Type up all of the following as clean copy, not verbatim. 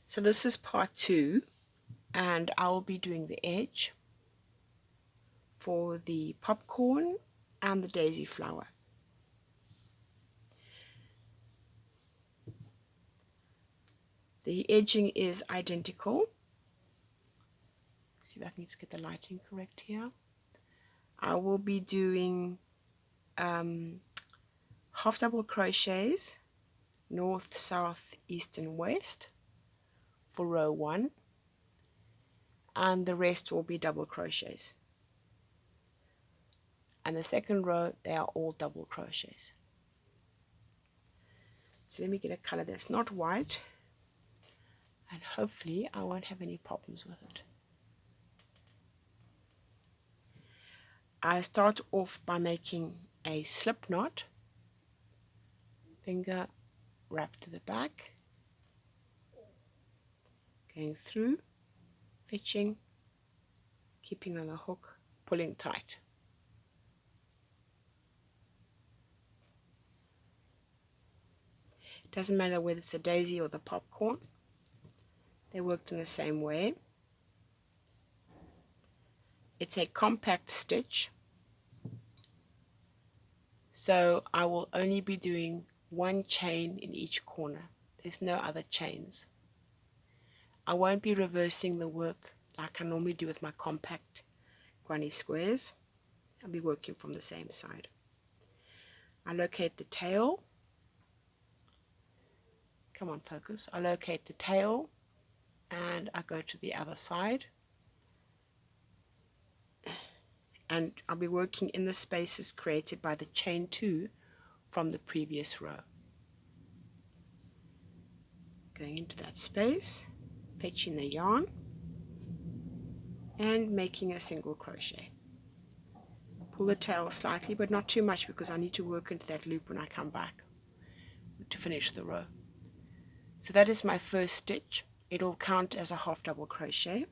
So this is part 2, and I will be doing the edge for the popcorn and the daisy flower. The edging is identical. See if I can just get the lighting correct here. I will be doing half double crochets north, south, east and west for row 1, and the rest will be double crochets. And the second row, they are all double crochets. So let me get a color that's not white, and hopefully I won't have any problems with it. I start off by making a slip knot, finger wrap to the back, going through, fetching, keeping on the hook, pulling tight. Doesn't matter whether it's a daisy or the popcorn, they worked in the same way. It's a compact stitch, so I will only be doing one chain in each corner. There's no other chains. I won't be reversing the work like I normally do with my compact granny squares. I'll be working from the same side. I locate the tail. Come on, focus. I locate the tail and I go to the other side. And I'll be working in the spaces created by the chain 2 from the previous row. Going into that space, fetching the yarn and making a single crochet. Pull the tail slightly, but not too much, because I need to work into that loop when I come back to finish the row. So that is my first stitch. It will count as a half double crochet.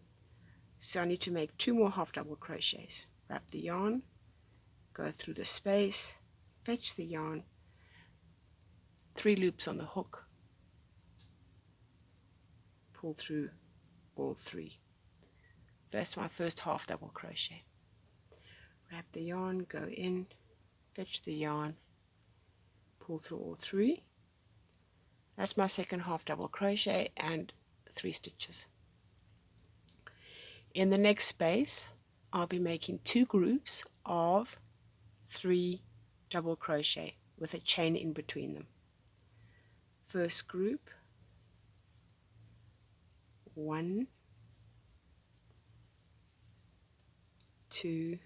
So I need to make 2 more half double crochets. Wrap the yarn, go through the space, fetch the yarn, 3 loops on the hook, pull through all 3. That's my first half double crochet. Wrap the yarn, go in, fetch the yarn, pull through all 3. That's my second half double crochet and 3 stitches. In the next space, I'll be making 2 groups of 3 double crochet with a chain in between them. First group, 1, 2,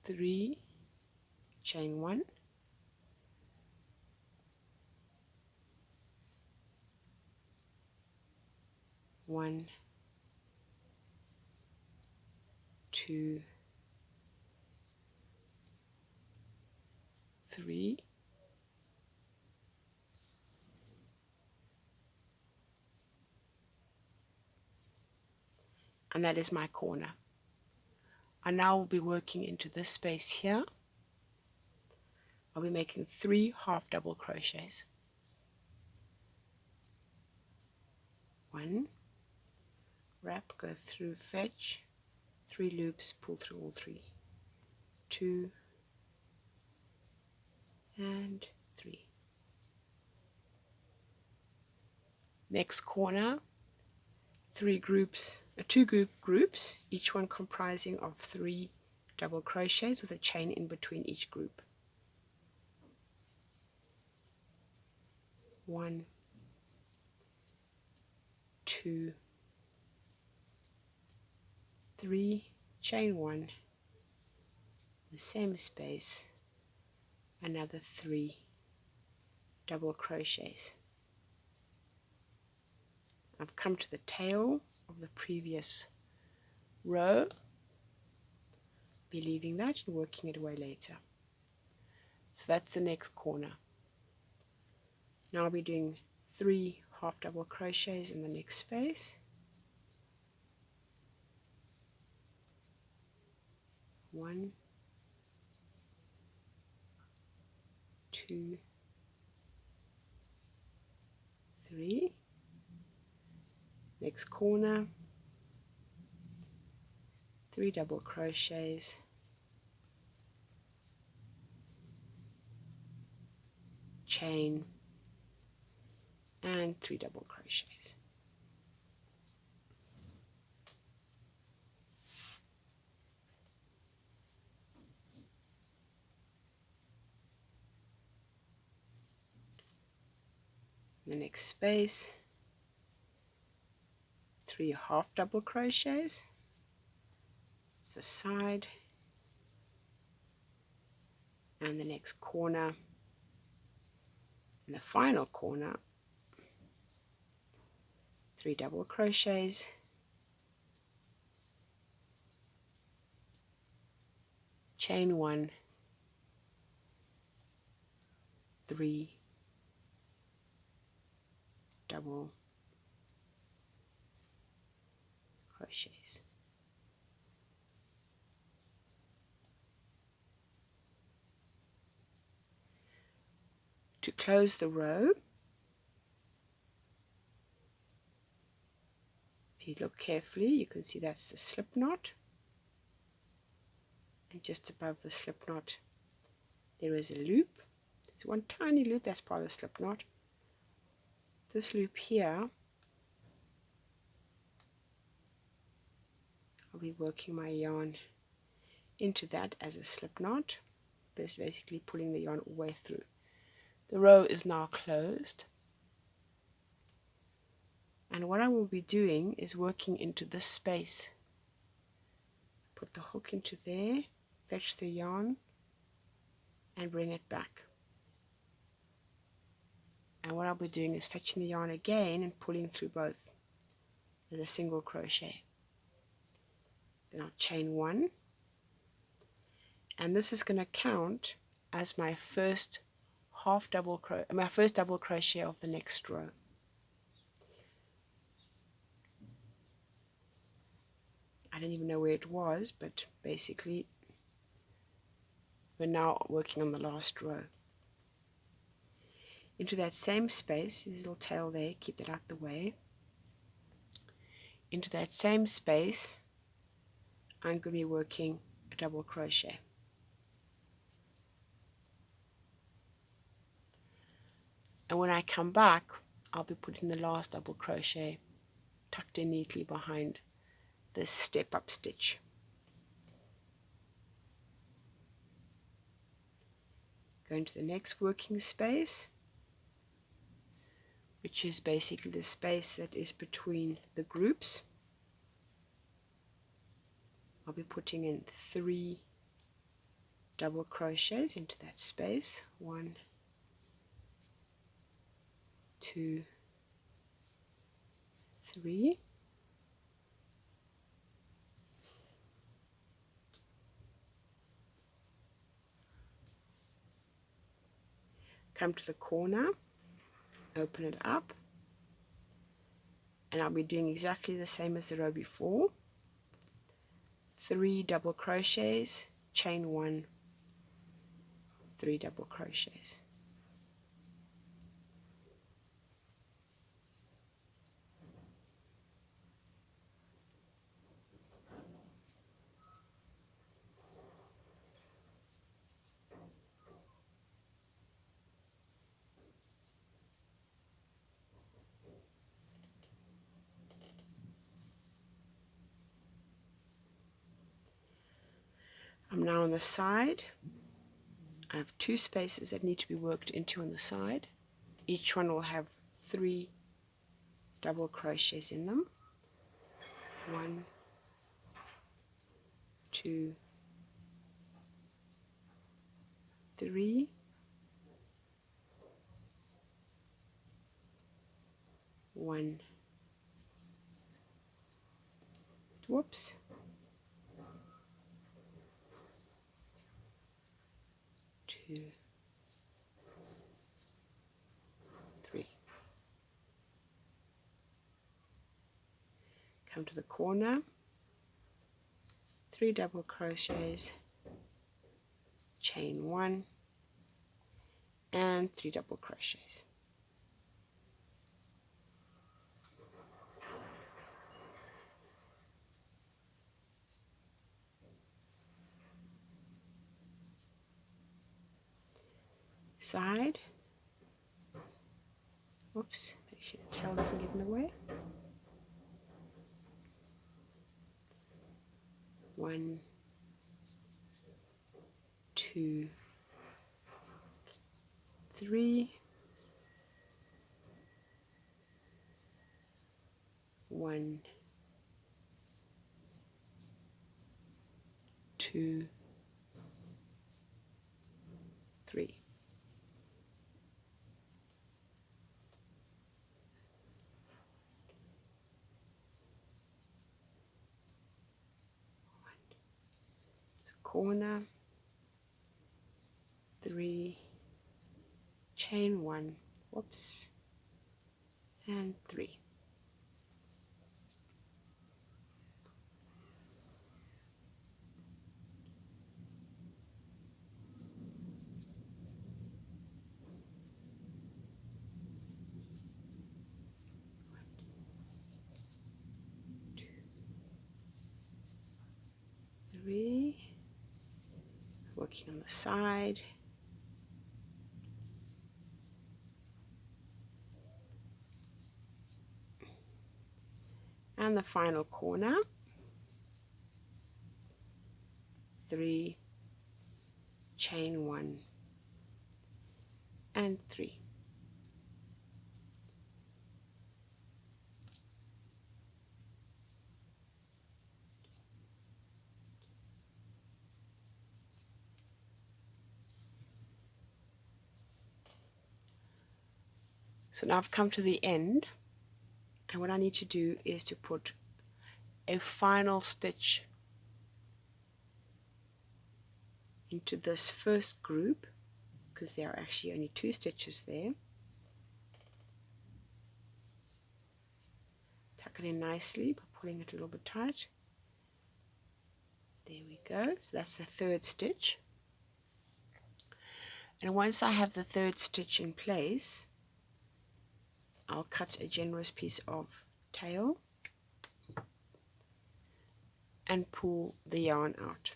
3, chain 1, 1, 2, 3, and that is my corner. I now will be working into this space here. I'll be making 3 half double crochets. 1, wrap, go through, fetch, 3 loops, pull through all 3, 2 and 3. Next corner, 2 groups, each one comprising of 3 double crochets with a chain in between each group. 1, 2, 3, chain 1, the same space, another 3 double crochets. I've come to the tail of the previous row. Be leaving that and working it away later. So that's the next corner. Now I'll be doing 3 half double crochets in the next space. 1, 2, next corner, 3 double crochets, chain, and 3 double crochets. The next space, 3 half double crochets, it's the side, and the next corner, in the final corner, 3 double crochets, chain 1, 3 double crochets. To close the row, if you look carefully, you can see that's the slip knot, and just above the slip knot there is a loop. There's one tiny loop, that's part of the slip knot. This loop here, I'll be working my yarn into that as a slip knot, but it's basically pulling the yarn all the way through. The row is now closed, and what I will be doing is working into this space. Put the hook into there, fetch the yarn, and bring it back. And what I'll be doing is fetching the yarn again and pulling through both as a single crochet. Then I'll chain 1, and this is going to count as my first double crochet of the next row. I didn't even know where it was, but basically we're now working on the last row. Into that same space, this little tail there, keep that out the way. Into that same space, I'm going to be working a double crochet. And when I come back, I'll be putting the last double crochet tucked in neatly behind this step-up stitch. Go into the next working space, which is basically the space that is between the groups. I'll be putting in 3 double crochets into that space. 1, 2, 3. Come to the corner, open it up, and I'll be doing exactly the same as the row before. 3 double crochets, chain 1, 3 double crochets. I'm now on the side. I have 2 spaces that need to be worked into on the side. Each one will have 3 double crochets in them. 1, 2, 3. One. Whoops. 2, 3. Come to the corner, 3 double crochets, chain 1, and 3 double crochets. side. Oops, make sure the tail doesn't get in the way. 1, 2, 3, 1, 2, 3. Corner, 3, chain 1, whoops, and 3. Three, working on the side, and the final corner, 3, chain 1, and 3. So now I've come to the end, and what I need to do is to put a final stitch into this first group, because there are actually only 2 stitches there. Tuck it in nicely by pulling it a little bit tight. There we go. So that's the 3rd stitch. And once I have the 3rd stitch in place, I'll cut a generous piece of tail and pull the yarn out.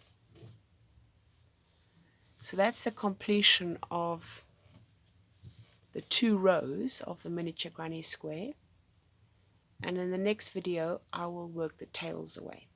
So that's the completion of the 2 rows of the miniature granny square, and in the next video I will work the tails away.